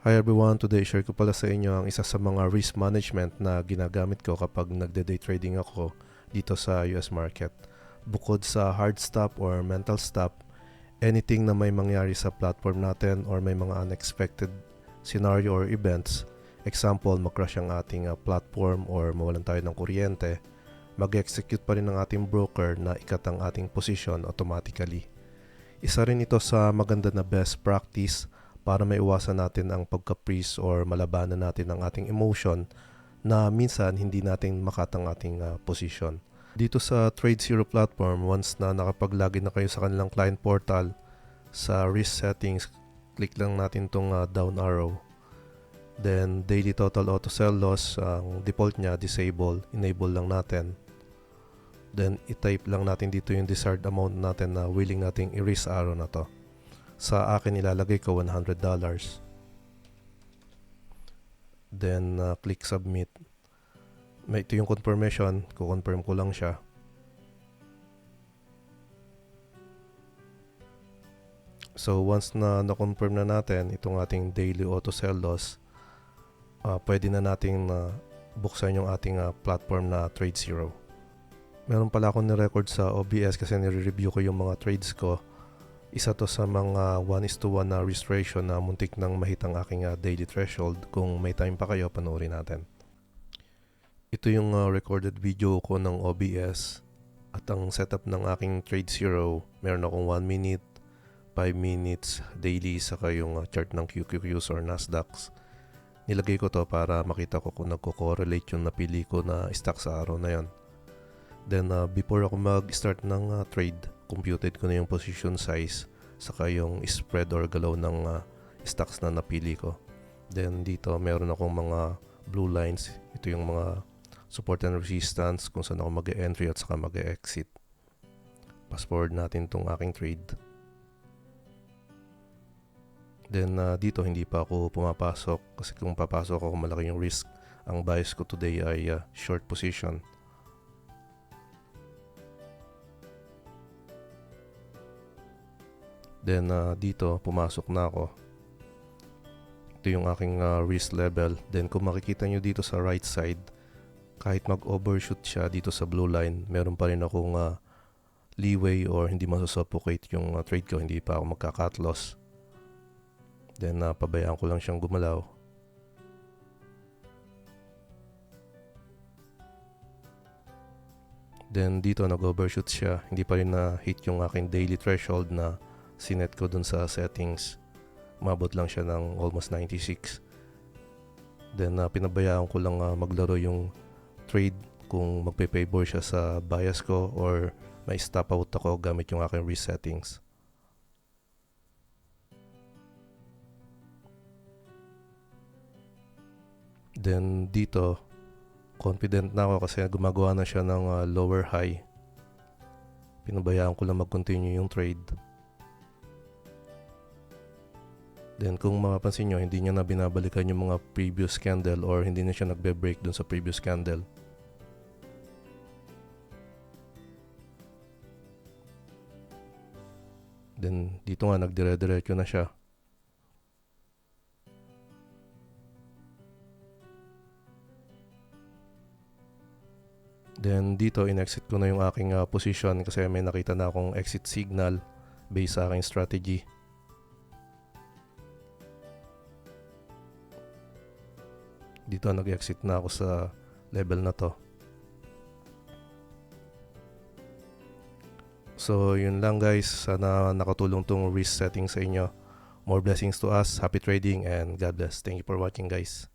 Hi everyone, today share ko pala sa inyo ang isa sa mga risk management na ginagamit ko kapag nagde-day trading ako dito sa US market. Bukod sa hard stop or mental stop, anything na may mangyari sa platform natin or may mga unexpected scenario or events, example, mag-crash ang ating platform or mawalan tayo ng kuryente, mag-execute pa rin ng ating broker na ikat ang ating position automatically. Isa rin ito sa maganda na best practice para maiwasan natin ang pagka-freeze or malabanan natin ang ating emotion na minsan hindi natin makatang ating position. Dito sa TradeZero platform, once na nakapag-login na kayo sa kanilang client portal, sa risk settings, click lang natin itong down arrow. Then daily total auto sell loss, ang default niya disable, enable lang natin. Then i-type lang natin dito yung desired amount natin na willing nating i-risk araw na to. Sa akin ilalagay ko $100. Then click submit. Ito yung confirmation, ko-confirm ko lang siya. So once na na-confirm na natin itong ating daily auto sell loss, pwede na nating buksan yung ating platform na TradeZero. Meron pala akong ni-record sa OBS kasi nire-review ko yung mga trades ko. Isa to sa mga 1:1 na risk ratio na muntik nang mahit ang aking daily threshold. Kung may time pa kayo, panoorin natin. Ito yung recorded video ko ng OBS at ang setup ng aking TradeZero. Meron akong 1 minute, 5 minutes daily saka yung chart ng QQQs or Nasdaqs. Nilagay ko to para makita ko kung nagko-correlate yung napili ko na stock sa araw na yon. Then before ako mag-start ng trade, computed ko na yung position size saka yung spread or galaw ng stocks na napili ko. Then dito meron akong mga blue lines. Ito yung mga support and resistance kung saan ako mag-e-entry at saka mag-e-exit. Fast forward natin tong aking trade. Then dito hindi pa ako pumapasok kasi kung papasok ako malaki yung risk. Ang bias ko today ay short position. Then dito pumasok na ako. Ito yung aking risk level. Then kung makikita nyo dito sa right side, kahit mag-overshoot siya dito sa blue line, meron pa rin akong leeway or hindi masusuffocate yung trade ko. Hindi pa ako magka-cut loss. Then pabayaan ko lang siyang gumalaw. Then dito nag-overshoot siya. Hindi pa rin na-hit yung aking daily threshold na sinet ko dun sa settings. Umabot lang siya ng almost 96. Then pinabayaan ko lang maglaro yung trade kung magpe-favor siya sa bias ko or may stop out ako gamit yung aking risk settings. Then dito confident na ako kasi gumagawa na siya ng lower high. Pinabayaan ko lang mag-continue yung trade. Then kung mapapansin nyo, hindi niya na binabalikan yung mga previous candle or hindi na siya nagbe-break dun sa previous candle. Then dito nga nagdire-diretso na siya. Then dito in-exit ko na yung aking position kasi may nakita na akong exit signal based sa aking strategy. Dito nag-exit na ako sa level na to. So yun lang guys, sana nakatulong tong risk setting sa inyo. More blessings to us, happy trading and God bless. Thank you for watching guys.